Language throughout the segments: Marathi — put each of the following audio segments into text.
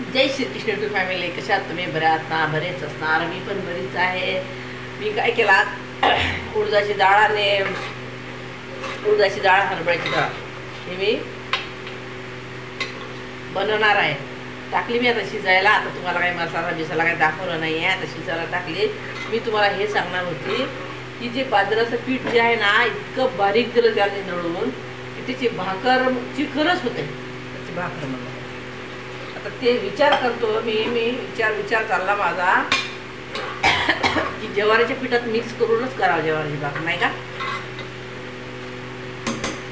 Jai Shrikrishna to family. कशात तुम्ही? बऱ्या आहात ना? बरेच असणार. मी पण बरीच आहे. मी काय केला, उडदाची डाळ आणि हरभऱ्याची डाळ ही मी बनवणार आहे. टाकली मी आता शिजायला. आता तुम्हाला काही मसाला बिसाला काही दाखवलं नाही आहे. आता शिजायला टाकली. मी तुम्हाला हे सांगणार होती की जे बाजरीचं पीठ जे आहे ना, इतकं बारीक दिलं त्याने दळून की त्याची भाकर चिकनच होते. त्याची भाकर म्हणून आता ते विचार करतो मी विचार चालला माझा की ज्वारीच्या पिठात मिक्स करूनच करावं ज्वारीची भाकर, नाही का?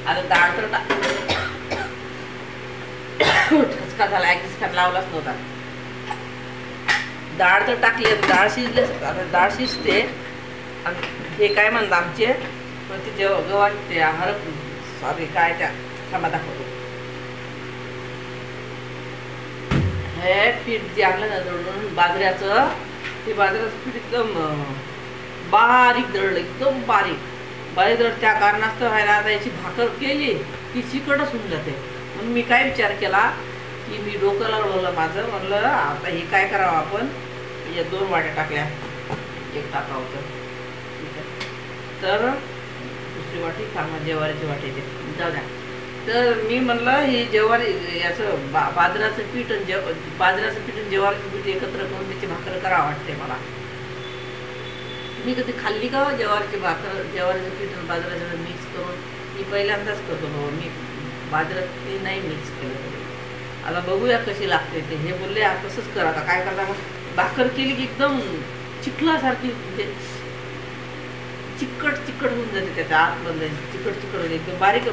आता डाळ तर ठसका झाला, ॲक्सिस फॅन लावलाच नव्हता. डाळ तर टाकली, डाळ शिजले. आता डाळ शिजते आणि हे काय म्हणतात आमचे ते गव्हाचे ते सॉरी काय त्या थांबा दाखवतो. हे पीठ जे आणलं ना दळून बाजऱ्याचं, ते बाजऱ्याचं पीठ एकदम बारीक दळलं, एकदम बारीक दळ. त्या कारणास्तव व्हायला आता याची भाकर केली की चिकटच होऊन जाते. म्हणून मी काय विचार केला की मी डोकं लावलं माझं. म्हणलं आता हे काय करावं आपण. या 2 वाट्या टाकल्या, एक टाकावं तर दुसरी वाटी ज्वारीची वाटी जाऊ द्या. तर मी म्हणलं हे ज्वारी याचं बाजराचं पीठ आणि ज्वारीचं पीठ एकत्र करून त्याची भाकर करावं वाटते मला. तुम्ही कधी खाल्ली का ज्वारीची भाकर? ज्वारीचं पीठ आणि बाजराचं मिक्स करून मी पहिल्यांदाच करतो बाबा. मी बाजरात ते नाही मिक्स केलं. आता बघूया कशी लागते ते. हे बोलले तसंच करा. आता काय करता मग भाकर केली की एकदम चिखलासारखी म्हणजे चिकट होऊन जाते. त्याच्या आतमधलं चिकट होते. एकदम बारीक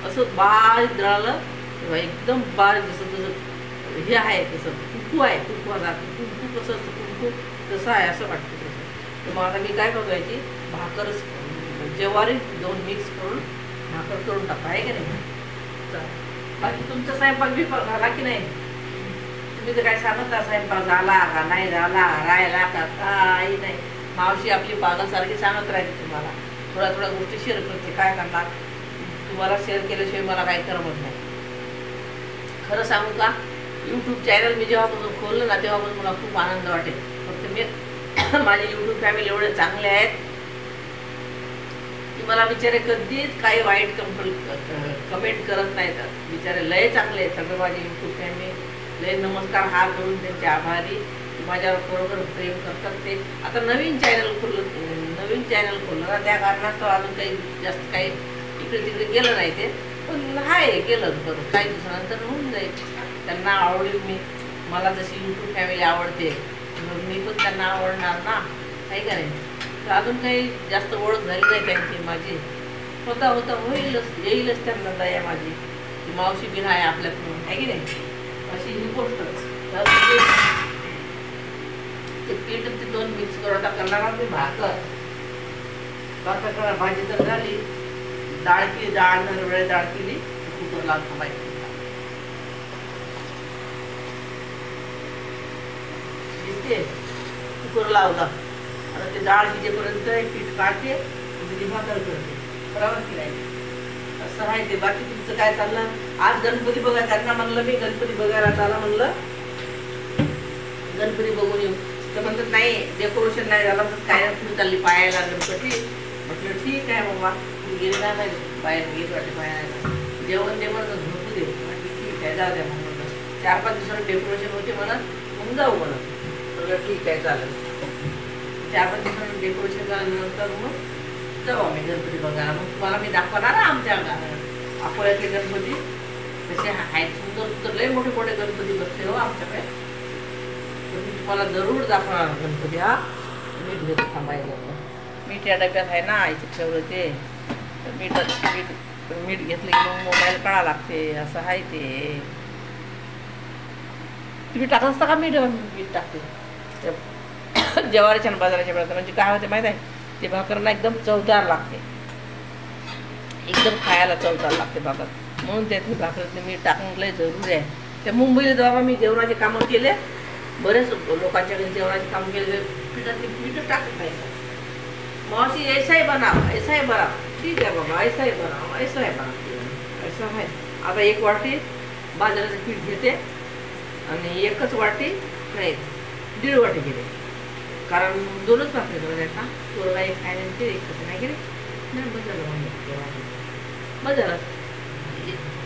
असं बारीक दळालं तेव्हा एकदम बारीक जसं हे आहे तसं कुंकू आहे. कुंकू कसं असतं, कुंकू तसं आहे असं वाटतं तसं. तर मग आता मी काय बघायची भाकर ज्वारी 2 मिक्स करून भाकर करून टाका, आहे की नाही? बाकी तुमचा स्वयंपाक बिपाक झाला की नाही? तुम्ही तर काय सांगता स्वयंपाक झाला का नाही झाला, राहिला का काही नाही. मावशी आपली पागलसारखी सांगत राहते तुम्हाला. थोड्या गोष्टी शेअर करते. काय करणार, तुम्हाला शेअर केल्याशिवाय मला काही करमत नाही. खरं सांगू का, यूट्यूब चॅनल मी जेव्हापासून खोललं ना तेव्हापासून मला खूप आनंद वाटेल. फक्त मी माझे यूट्यूब फॅमिली एवढे चांगले आहेत की मला बिचारे कधीच काही वाईट कमेंट करत नाहीत. बिचारे लय चांगले आहेत सगळे माझे यूट्यूब फॅमिली. लय नमस्कार हार करून त्यांचे आभारी. माझ्यावर खरोखर प्रेम करतात ते. आता नवीन चॅनल खोललं ना, त्या कारणास्तव अजून काही जास्त काही इकडे तिकडे गेलं नाही ते. पण आहे गेलं बरं, काही दिवसानंतर होऊन जाईल. त्यांना आवडेल मी. मला जशी यूट्यूब फॅमिली आवडते मी पण त्यांना आवडणार ना, आहे का नाही? तर अजून काही जास्त ओळख झाली नाही त्यांची माझी. होता येईलच त्यांना दया माझी. मावशी बिन आहे आपल्याकडून, आहे की नाही? अशी ही गोष्ट. ते पीठ ते 2 मिक्स करून करणार मी भाकर भाजी तर झाली. डाळ हरभऱ्याची डाळ केली. कुकर लावतो बाई. दिसते कुकर लावला. आता ते डाळ शिजेपर्यंत पीठ काढते, त्याची भाकर करते. बरोबर की नाही? असं आहे ते. बाकी तुमचं काय चाललं? आज गणपती बघा. त्यांना म्हणलं मी गणपती बघायला चाला म्हणलं, गणपती बघून येऊ. तर म्हणतात नाही डेकोरेशन नाही झालं तर काय तुम्ही चालली पाहायला गणपती. म्हटलं ठीक आहे बाबा, तुम्ही गेलेला नाही बाहेर गेली वाटे पाहायला. जेवण झोपू दे. म्हटलं ठीक आहे जाऊ द्या. मग म्हणलं 4-5 दिवसानं डेकोरेशन होते म्हणत, मग जाऊ म्हणत. म्हटलं ठीक आहे चालेल. 4-5 दिवसानं डेकोरेशन झाल्यानंतर मग जाऊ आम्ही गणपती बघायला. मग तुम्हाला मी दाखवणार आमच्या अकोल्यातले गणपती कसे आहेत. सुंदर लय मोठे गणपती बसले हो आमच्याकडे. तुम्हाला जरूर दाखवणार गणपती. हा मीठ घेतो थांबायला. मीठ या डब्यात आहे ना इथे ठेवलं ते. मीठ घेतलं की मग मोबाईल काढा लागते. असं आहे ते. तुम्ही टाकत असता का मीठ टाकते ज्वारीच्या आणि बाजाराच्या वेळात? म्हणजे काय होते माहीत आहे, ते भाकर ना एकदम चवदार लागते. एकदम खायला चवदार लागते भाकर. म्हणून त्यातली भाकरीतले मीठ टाकणं लय जरूरी आहे. त्या मुंबईला जेव्हा मी जेवणाचे कामं केले, बरेच लोकांच्या घरी जेवणाचे काम केले, पिठातली मीठ टाकत नाही. मावशी ऐसा ही बनाव. ठीक आहे बाबा, ऐसा ही बनाव. ऐसा आहे. आता 1 वाटी बाजरीचं पीठ घेते आणि एकच वाटी नाही 1.5 वाटी केले, कारण 2च भाकरी करायच्या ना, पोरगा एक खायला ते एक खाते नाही केले नाही. बस झालं बस झालं.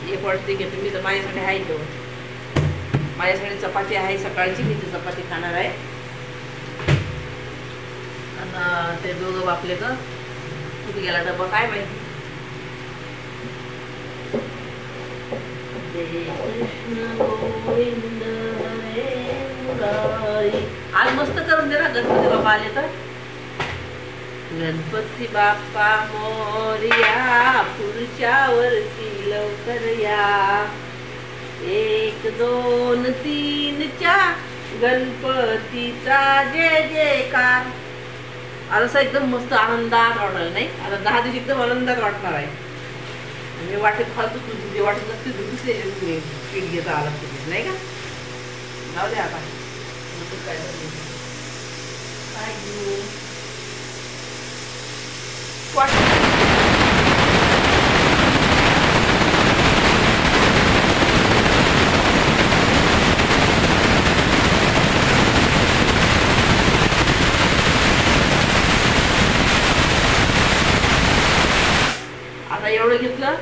1 वाटी घेते मी, तर माझ्यासाठी आहे जेवण. माझ्यासाठी चपाती आहे सकाळची, मी ती चपाती खाणार आहे. आणि ते दोघं बापले का कुठे गेला डबा काय माहिती. कृष्ण गोविंद हरे मुरारी. आज मस्त करून दे ना, गणपती बाप्पा आले तर. गणपती बाप्पा मोरया, पुढच्या वर्षी लवकर या. 1 2 3 4 गणपतीचा जय जयकार. आज असं एकदम मस्त आनंदात वाटलं नाही. आता 10 दिवस एकदम आनंदात वाटणार आहे. मी वाटेत फालतू तुझी जे वाटत नसते दुसरे मी पीठ घेता आला तुम्ही नाही का. जाऊ दे आता काय घेऊ आता एवढं घेतलं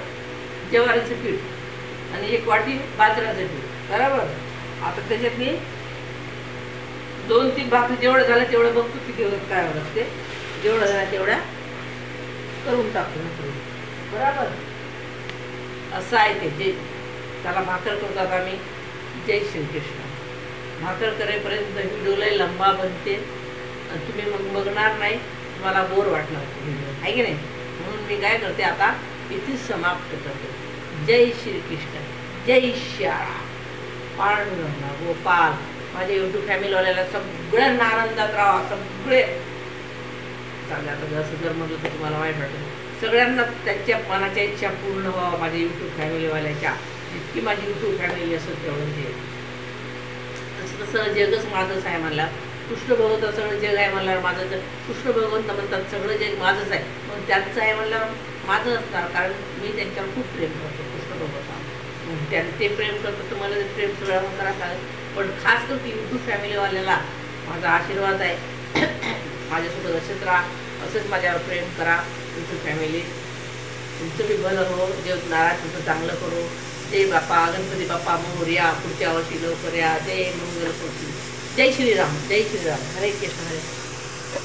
ज्वारीचं पीठ आणि 1 वाटी बाजरीचं पीठ बरोबर. आता त्याच्यात मी 2-3 भाकरी जेवढं झालं तेवढं बघतो किती होत काय होत ते. जेवढं झालं तेवढ्या करून टाकतो बरोबर. असं आहे ते. जे त्याला भाकर करतात आम्ही. जय श्रीकृष्ण. भाकर करेपर्यंत व्हिडिओला लंबा बनते आणि तुम्ही मग बघणार नाही, तुम्हाला बोर वाटणार व्हिडिओ आहे की नाही. म्हणून मी काय करते आता इथेच समाप्त करते. जय श्रीकृष्ण, जय श्याळा, पांडुरंगा गोपाल. माझ्या यूट्यूब फॅमिलीवाल्याला सगळ्यांना आनंदात राहा. सगळे चांगलं. आता असं जर म्हटलं तर तुम्हाला वाईट वाटेल. सगळ्यांना त्यांच्या मनाच्या इच्छा पूर्ण व्हावं माझ्या यूट्यूब फॅमिलीवाल्याच्या. जितकी माझी यूट्यूब फॅमिली असेल तेवढं ते. तसं तसं जगच माझंच आहे म्हणला. कृष्ण भगवंत सगळं जग आहे म्हणल्यावर माझं जग. कृष्ण भगवंत म्हणतात सगळं जग माझंच आहे, मग त्यांचं आहे म्हणल्यावर माझं असणार, कारण मी त्यांच्यावर खूप प्रेम करतो कृष्ण भगवंत. ते प्रेम करतो तर मला ते प्रेम सगळं करावं लागेल. पण खास करून यूट्यूब फॅमिलीवाल्याला माझा आशीर्वाद आहे. माझ्यासोबत असेच राहा, असंच माझ्यावर प्रेम करा यूट्यूब फॅमिली. तुमचं बी भलं हो, देव नाराज तुमचं चांगलं करू. जय बाप्पा गणपती बाप्पा मोरया, पुढच्या वर्षी लवकर या. जय मंगल मूर्ती. जय श्रीराम, जय श्रीराम. हरे कृष्ण हरे.